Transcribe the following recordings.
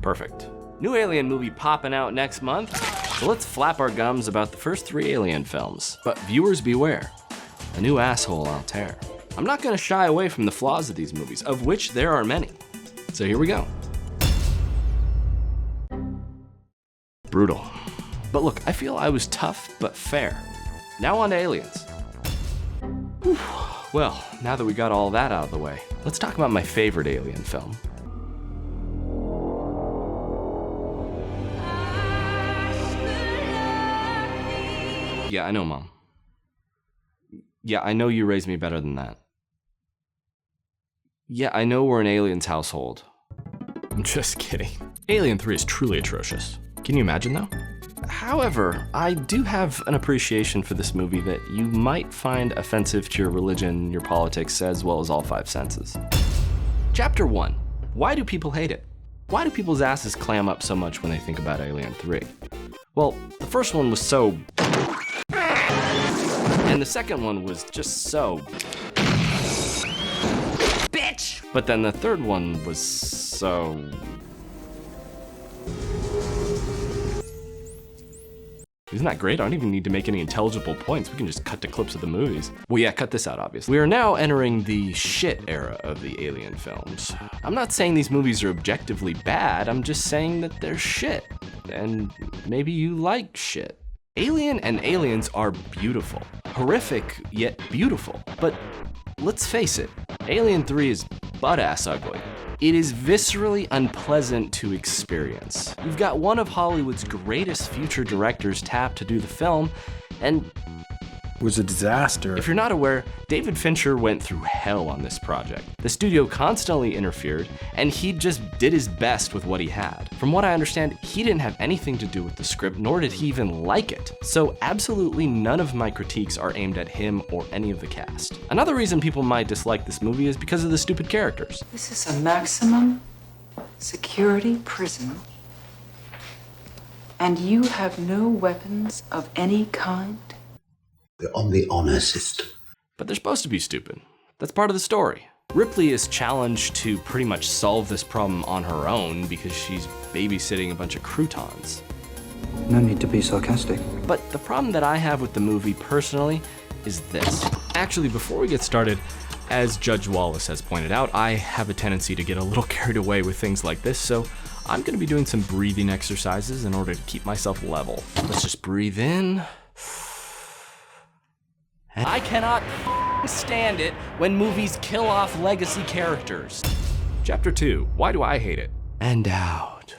Perfect. New Alien movie popping out next month, so let's flap our gums about the first 3 Alien films. But viewers beware, a new asshole Altair. I'm not gonna shy away from the flaws of these movies, of which there are many. So here we go. Brutal. But look, I feel I was tough but fair. Now on to Aliens. Whew. Well, now that we got all that out of the way, let's talk about my favorite Alien film. Yeah, I know, Mom. Yeah, I know you raised me better than that. Yeah, I know we're an Aliens household. I'm just kidding. Alien 3 is truly atrocious. Can you imagine though? However, I do have an appreciation for this movie that you might find offensive to your religion, your politics, as well as all 5 senses. Chapter 1. Why do people hate it? Why do people's asses clam up so much when they think about Alien 3? Well, the first one was so... and the second one was just so... bitch! But then the third one was so... Isn't that great? I don't even need to make any intelligible points. We can just cut to clips of the movies. Well, yeah, cut this out, obviously. We are now entering the shit era of the Alien films. I'm not saying these movies are objectively bad, I'm just saying that they're shit. And maybe you like shit. Alien and Aliens are beautiful. Horrific, yet beautiful. But let's face it, Alien 3 is butt-ass ugly. It is viscerally unpleasant to experience. You've got one of Hollywood's greatest future directors tapped to do the film, and it was a disaster. If you're not aware, David Fincher went through hell on this project. The studio constantly interfered, and he just did his best with what he had. From what I understand, he didn't have anything to do with the script, nor did he even like it. So absolutely none of my critiques are aimed at him or any of the cast. Another reason people might dislike this movie is because of the stupid characters. This is a maximum security prison, and you have no weapons of any kind? We're on the honor system. But they're supposed to be stupid. That's part of the story. Ripley is challenged to pretty much solve this problem on her own because she's babysitting a bunch of croutons. No need to be sarcastic. But the problem that I have with the movie personally is this. Actually, before we get started, as Judge Wallace has pointed out, I have a tendency to get a little carried away with things like this, so I'm gonna be doing some breathing exercises in order to keep myself level. Let's just breathe in. I cannot stand it when movies kill off legacy characters. Chapter 2, why do I hate it? And out.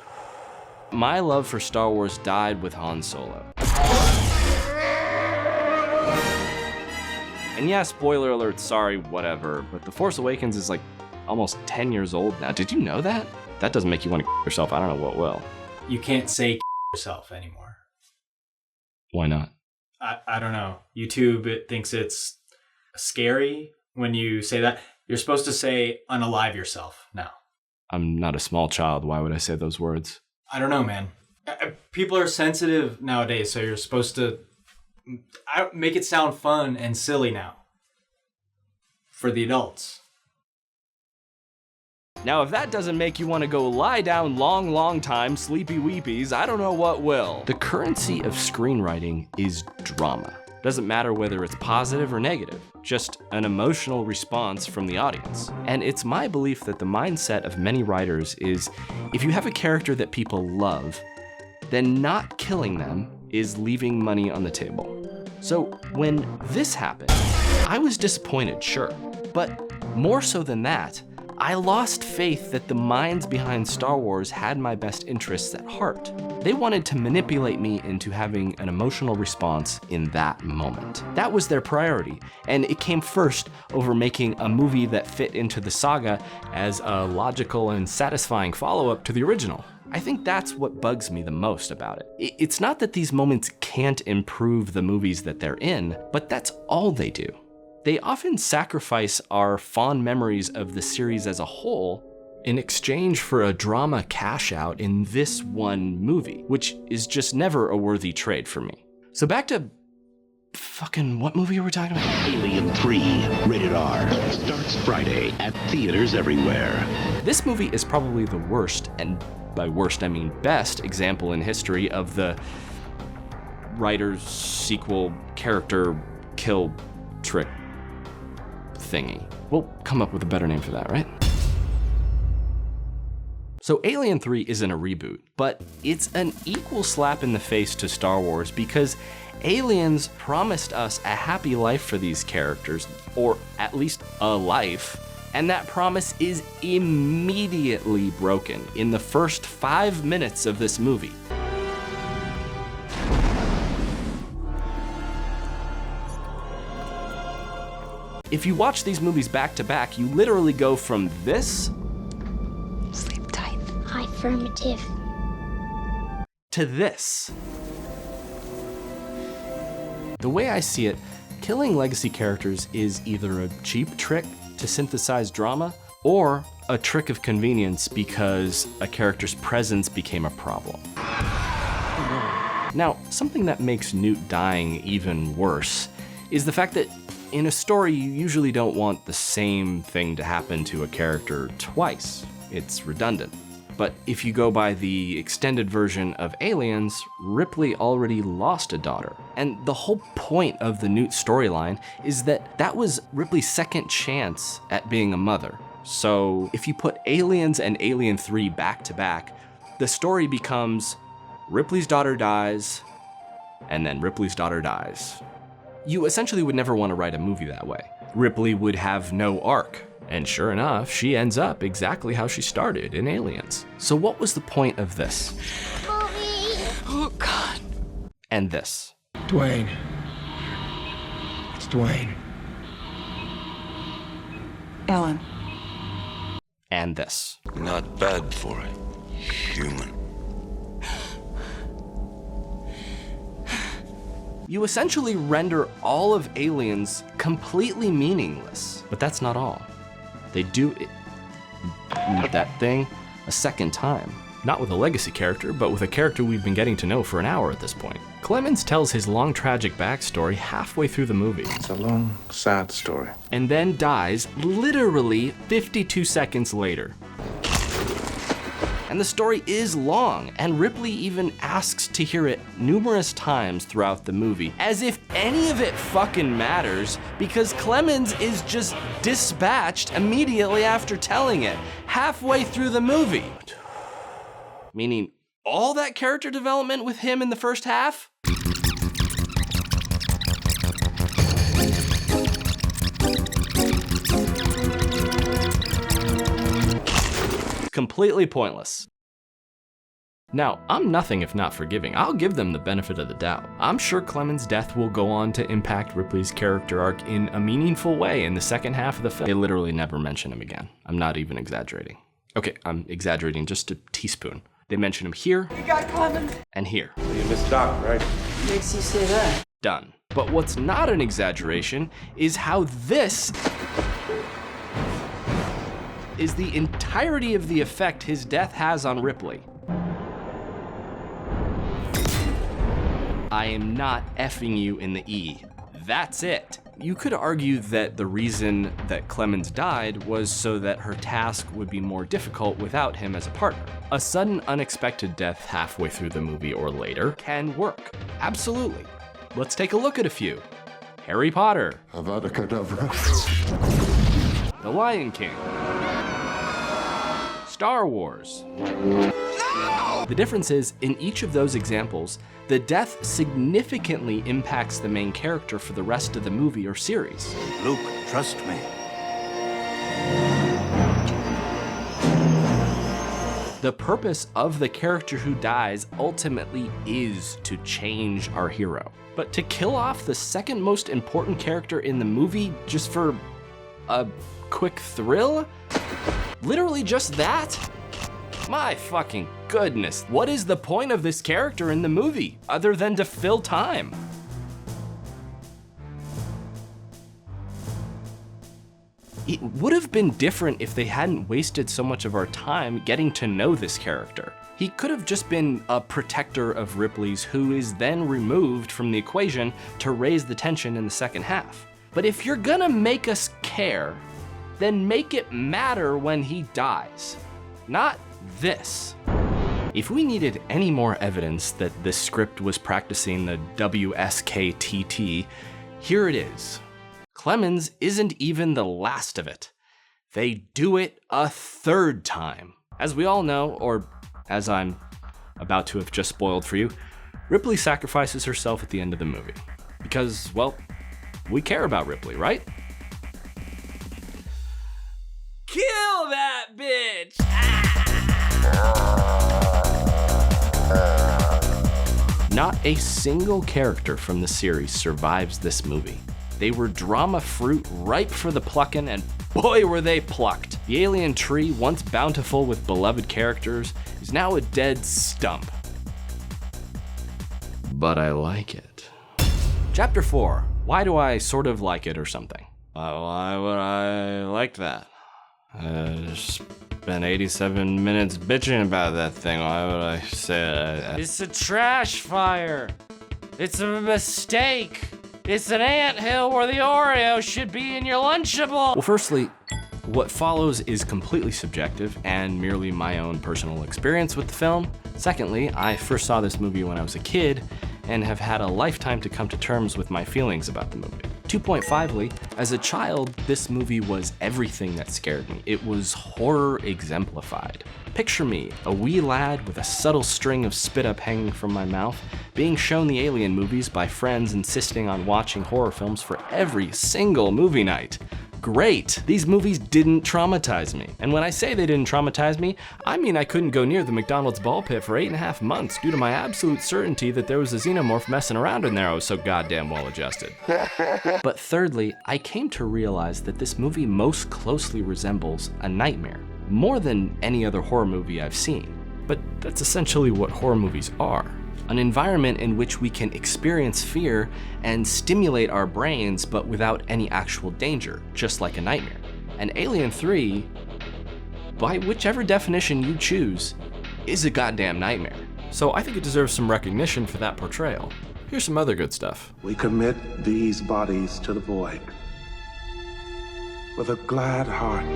My love for Star Wars died with Han Solo. And yeah, spoiler alert, sorry, whatever, but The Force Awakens is like almost 10 years old now. Did you know that? That doesn't make you want to yourself, I don't know what will. You can't say yourself anymore. Why not? I don't know. YouTube, it thinks it's scary when you say that. You're supposed to say unalive yourself now. I'm not a small child. Why would I say those words? I don't know, man. People are sensitive nowadays, so you're supposed to make it sound fun and silly now for the adults. Now, if that doesn't make you want to go lie down long time, sleepy weepies, I don't know what will. The currency of screenwriting is drama. Doesn't matter whether it's positive or negative, just an emotional response from the audience. And it's my belief that the mindset of many writers is, if you have a character that people love, then not killing them is leaving money on the table. So when this happened, I was disappointed, sure, but more so than that, I lost faith that the minds behind Star Wars had my best interests at heart. They wanted to manipulate me into having an emotional response in that moment. That was their priority, and it came first over making a movie that fit into the saga as a logical and satisfying follow-up to the original. I think that's what bugs me the most about it. It's not that these moments can't improve the movies that they're in, but that's all they do. They often sacrifice our fond memories of the series as a whole in exchange for a drama cash out in this one movie, which is just never a worthy trade for me. So back to Fucking what movie are we talking about? Alien 3, rated R, starts Friday at theaters everywhere. This movie is probably the worst, and by worst I mean best, example in history of the writer's sequel character kill trick thingy. We'll come up with a better name for that, right? So Alien 3 isn't a reboot, but it's an equal slap in the face to Star Wars because Aliens promised us a happy life for these characters, or at least a life, and that promise is immediately broken in the first 5 minutes of this movie. If you watch these movies back to back, you literally go from this Sleep tight. Affirmative. to this. The way I see it, killing legacy characters is either a cheap trick to synthesize drama or a trick of convenience because a character's presence became a problem. Now, something that makes Newt dying even worse is the fact that in a story, you usually don't want the same thing to happen to a character twice. It's redundant. But if you go by the extended version of Aliens, Ripley already lost a daughter. And the whole point of the Newt storyline is that that was Ripley's second chance at being a mother. So if you put Aliens and Alien 3 back to back, the story becomes Ripley's daughter dies, and then Ripley's daughter dies. You essentially would never want to write a movie that way. Ripley would have no arc. And sure enough, she ends up exactly how she started in Aliens. So what was the point of this? Mommy. Oh, God. And this? Dwayne. It's Dwayne. Ellen. And this? Not bad for a human. You essentially render all of Aliens completely meaningless. But that's not all. They do that thing a second time. Not with a legacy character, but with a character we've been getting to know for an hour at this point. Clemens tells his long tragic backstory halfway through the movie. It's a long, sad story. And then dies literally 52 seconds later. And the story is long, and Ripley even asks to hear it numerous times throughout the movie, as if any of it fucking matters, because Clemens is just dispatched immediately after telling it, halfway through the movie. Meaning, all that character development with him in the first half? Completely pointless. Now, I'm nothing if not forgiving. I'll give them the benefit of the doubt. I'm sure Clemens' death will go on to impact Ripley's character arc in a meaningful way in the second half of the film. They literally never mention him again. I'm not even exaggerating. Okay, I'm exaggerating just a teaspoon. They mention him here. You got Clemens? And here. You missed Doc, right? Makes you say that. Done. But what's not an exaggeration is how this is the entirety of the effect his death has on Ripley. I am not effing you in the E. That's it. You could argue that the reason that Clemens died was so that her task would be more difficult without him as a partner. A sudden, unexpected death halfway through the movie or later can work. Absolutely. Let's take a look at a few. Harry Potter. Avada Kedavra. The Lion King. Star Wars. No! The difference is, in each of those examples, the death significantly impacts the main character for the rest of the movie or series. Luke, trust me. The purpose of the character who dies ultimately is to change our hero. But to kill off the second most important character in the movie just for a quick thrill? Literally just that? My fucking goodness. What is the point of this character in the movie other than to fill time? It would have been different if they hadn't wasted so much of our time getting to know this character. He could have just been a protector of Ripley's who is then removed from the equation to raise the tension in the second half. But if you're gonna make us care, then make it matter when he dies. Not this. If we needed any more evidence that this script was practicing the WSKTT, here it is. Clemens isn't even the last of it. They do it a third time. As we all know, or as I'm about to have just spoiled for you, Ripley sacrifices herself at the end of the movie. Because, well, we care about Ripley, right? Kill that bitch! Not a single character from the series survives this movie. They were drama fruit ripe for the plucking, and boy were they plucked. The alien tree, once bountiful with beloved characters, is now a dead stump. But I like it. Chapter 4, why do I sort of like it or something? Why would I like that? Spent 87 minutes bitching about that thing. Why would I say that? It's a trash fire. It's a mistake. It's an anthill where the Oreo should be in your Lunchable. Well, firstly, what follows is completely subjective and merely my own personal experience with the film. Secondly, I first saw this movie when I was a kid and have had a lifetime to come to terms with my feelings about the movie. 2.5ly, as a child, this movie was everything that scared me. It was horror exemplified. Picture me, a wee lad with a subtle string of spit up hanging from my mouth, being shown the Alien movies by friends insisting on watching horror films for every single movie night. Great! These movies didn't traumatize me. And when I say they didn't traumatize me, I mean I couldn't go near the McDonald's ball pit for 8.5 months due to my absolute certainty that there was a xenomorph messing around in there. I was so goddamn well adjusted. But thirdly, I came to realize that this movie most closely resembles a nightmare, more than any other horror movie I've seen. But that's essentially what horror movies are. An environment in which we can experience fear and stimulate our brains, but without any actual danger, just like a nightmare. And Alien 3, by whichever definition you choose, is a goddamn nightmare. So I think it deserves some recognition for that portrayal. Here's some other good stuff. We commit these bodies to the void with a glad heart.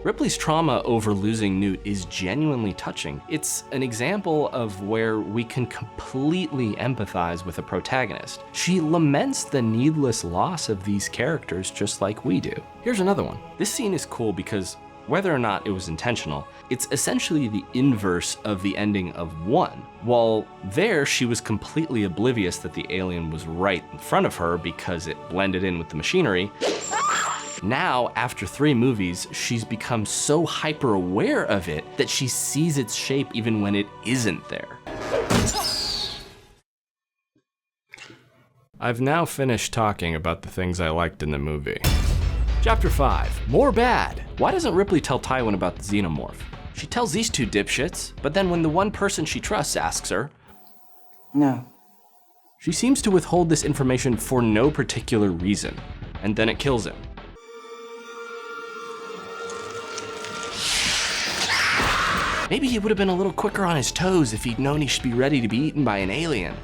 Ripley's trauma over losing Newt is genuinely touching. It's an example of where we can completely empathize with a protagonist. She laments the needless loss of these characters just like we do. Here's another one. This scene is cool because whether or not it was intentional, it's essentially the inverse of the ending of 1. While there, she was completely oblivious that the alien was right in front of her because it blended in with the machinery. Now, after 3 movies, she's become so hyper aware of it that she sees its shape even when it isn't there. I've now finished talking about the things I liked in the movie. Chapter 5, more bad. Why doesn't Ripley tell Tywin about the xenomorph? She tells these 2 dipshits, but then when the one person she trusts asks her, No. she seems to withhold this information for no particular reason, and then it kills him. Maybe he would have been a little quicker on his toes if he'd known he should be ready to be eaten by an alien.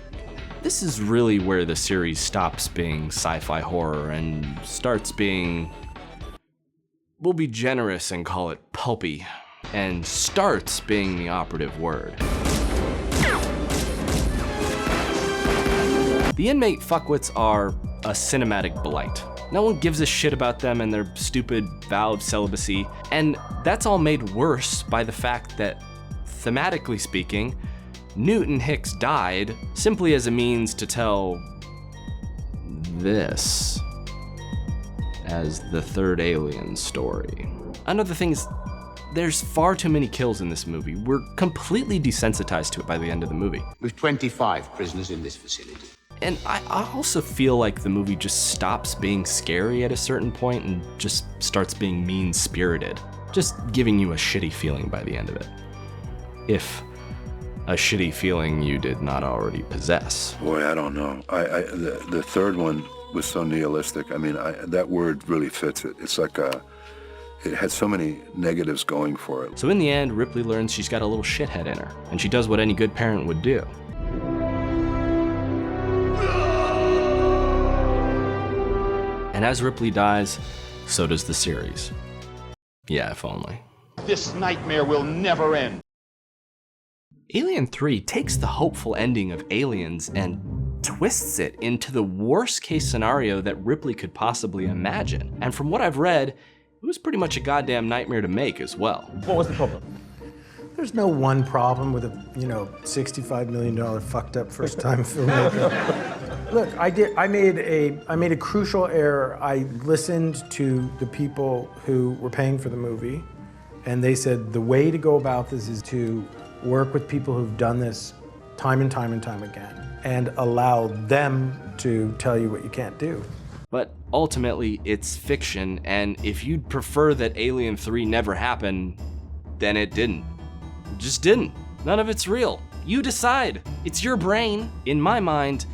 This is really where the series stops being sci-fi horror and starts being, we'll be generous and call it pulpy, and starts being the operative word. The inmate fuckwits are a cinematic blight. No one gives a shit about them and their stupid vow of celibacy, and that's all made worse by the fact that, thematically speaking, Newt and Hicks died simply as a means to tell this as the third Alien story. Another thing is, there's far too many kills in this movie. We're completely desensitized to it by the end of the movie. We've 25 prisoners in this facility. And I also feel like the movie just stops being scary at a certain point and just starts being mean-spirited, just giving you a shitty feeling by the end of it. If a shitty feeling you did not already possess. Boy, I don't know. The third one was so nihilistic. I mean, that word really fits it. It's like it had so many negatives going for it. So in the end, Ripley learns she's got a little shithead in her, and she does what any good parent would do. And as Ripley dies, so does the series. Yeah, if only. This nightmare will never end. Alien 3 takes the hopeful ending of Aliens and twists it into the worst case scenario that Ripley could possibly imagine. And from what I've read, it was pretty much a goddamn nightmare to make as well. What was the problem? There's no one problem with a, $65 million fucked up first time filmmaker. Look, I made a crucial error. I listened to the people who were paying for the movie, and they said the way to go about this is to work with people who've done this time and time and time again, and allow them to tell you what you can't do. But ultimately, it's fiction, and if you'd prefer that Alien 3 never happened, then it didn't. It just didn't. None of it's real. You decide. It's your brain. In my mind,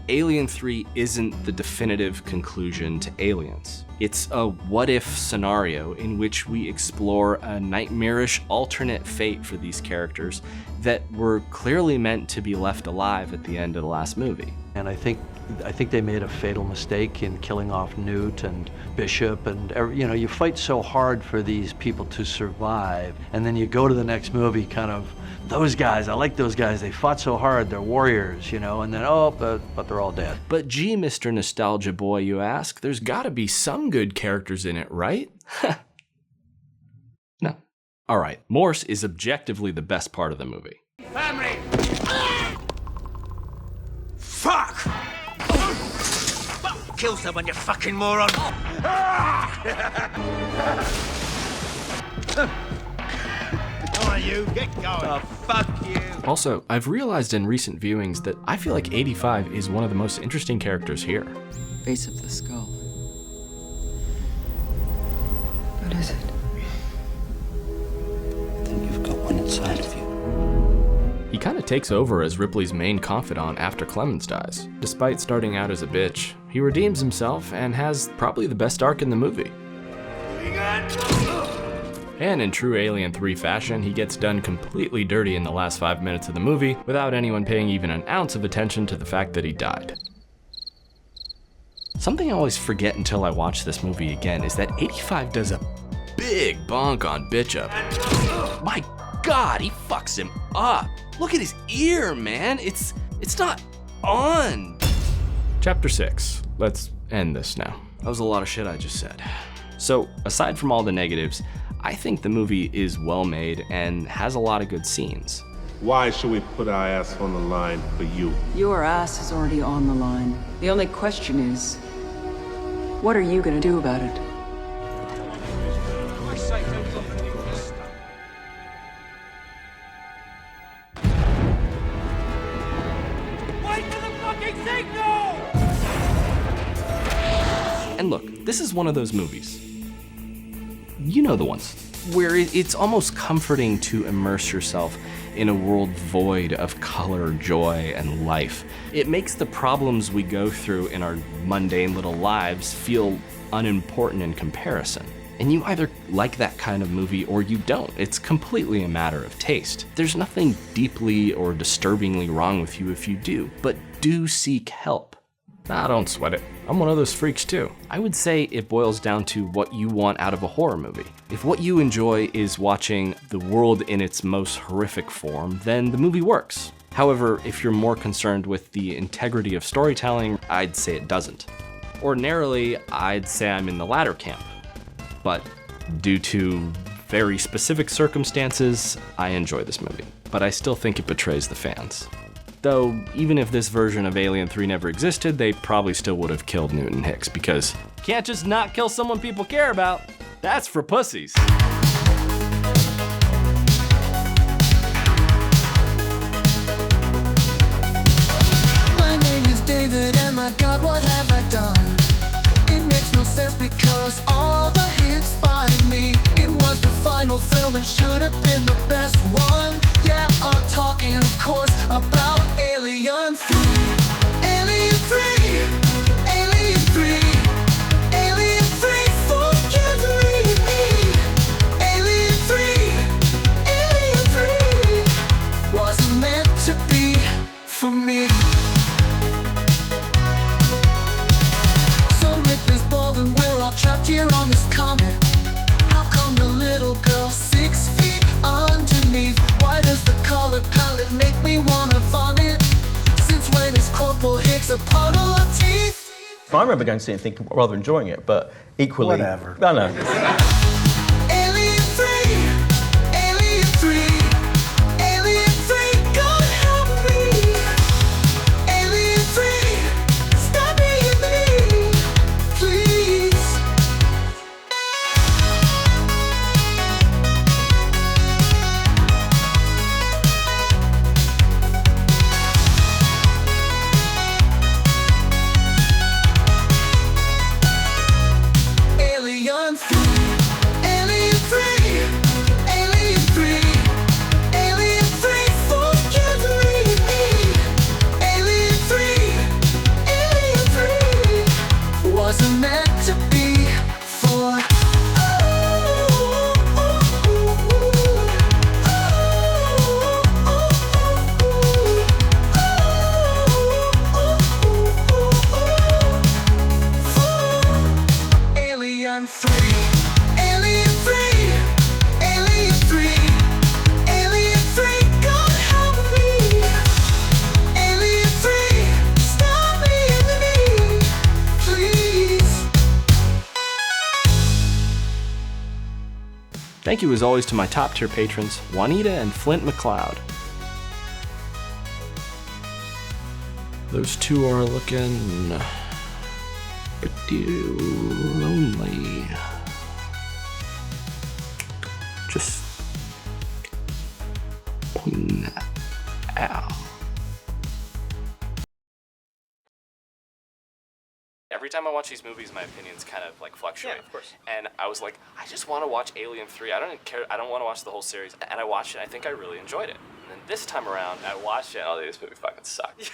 Alien 3 isn't the definitive conclusion to Aliens. It's a what-if scenario in which we explore a nightmarish alternate fate for these characters that were clearly meant to be left alive at the end of the last movie. And I think they made a fatal mistake in killing off Newt and Bishop, and you fight so hard for these people to survive, and then you go to the next movie kind of, those guys, I like those guys, they fought so hard, they're warriors, and then, but they're all dead. But gee, Mr. Nostalgia Boy, you ask, there's gotta be some good characters in it, right? No. All right, Morse is objectively the best part of the movie. Family! Fuck! Kill someone, you fucking moron! Come on, you, get going. Oh, fuck you! Also, I've realized in recent viewings that I feel like 85 is one of the most interesting characters here. Base of the skull. What is it? I think you've got one inside of you. He kind of takes over as Ripley's main confidant after Clemens dies. Despite starting out as a bitch, he redeems himself and has probably the best arc in the movie. And in true Alien 3 fashion, he gets done completely dirty in the last 5 minutes of the movie without anyone paying even an ounce of attention to the fact that he died. Something I always forget until I watch this movie again is that 85 does a big bonk on Bishop. My God, he fucks him up. Look at his ear, man. It's not on. Chapter 6. Let's end this now. That was a lot of shit I just said. So, aside from all the negatives, I think the movie is well made and has a lot of good scenes. Why should we put our ass on the line for you? Your ass is already on the line. The only question is, what are you gonna do about it? And look, this is one of those movies. You know the ones, where it's almost comforting to immerse yourself in a world void of color, joy, and life. It makes the problems we go through in our mundane little lives feel unimportant in comparison. And you either like that kind of movie or you don't. It's completely a matter of taste. There's nothing deeply or disturbingly wrong with you if you do, but do seek help. Nah, don't sweat it. I'm one of those freaks too. I would say it boils down to what you want out of a horror movie. If what you enjoy is watching the world in its most horrific form, then the movie works. However, if you're more concerned with the integrity of storytelling, I'd say it doesn't. Ordinarily, I'd say I'm in the latter camp. But due to very specific circumstances, I enjoy this movie. But I still think it betrays the fans. Though, even if this version of Alien 3 never existed, they probably still would have killed Newton Hicks, because you can't just not kill someone people care about. That's for pussies. My name is David, and my God, what have I done? It makes no sense because all the hits find me. It was the final film and should have been the best one. Yeah, I'm talking of course. I remember going to see it and thinking, rather enjoying it, but equally... Whatever. I know. Alien 3, Alien 3, Alien 3, God help me. Alien 3, stop being me, please. Alien 3, Alien 3, Alien 3, Alien 3, forgive me. Alien 3, Alien 3, wasn't meant to be for. Alien 3, Alien 3, Alien 3, Alien 3, God help me. Alien 3, stop being me, please. Thank you as always to my top tier patrons, Juanita and Flint McLeod. Those two are looking pretty lonely. Just pointing that out. Every time I watch these movies, my opinions kind of like fluctuate. Yeah, of course. And I was like, I just want to watch Alien 3. I don't care. I don't want to watch the whole series. And I watched it. I think I really enjoyed it. And then this time around, I watched it. Oh, this movie fucking sucked.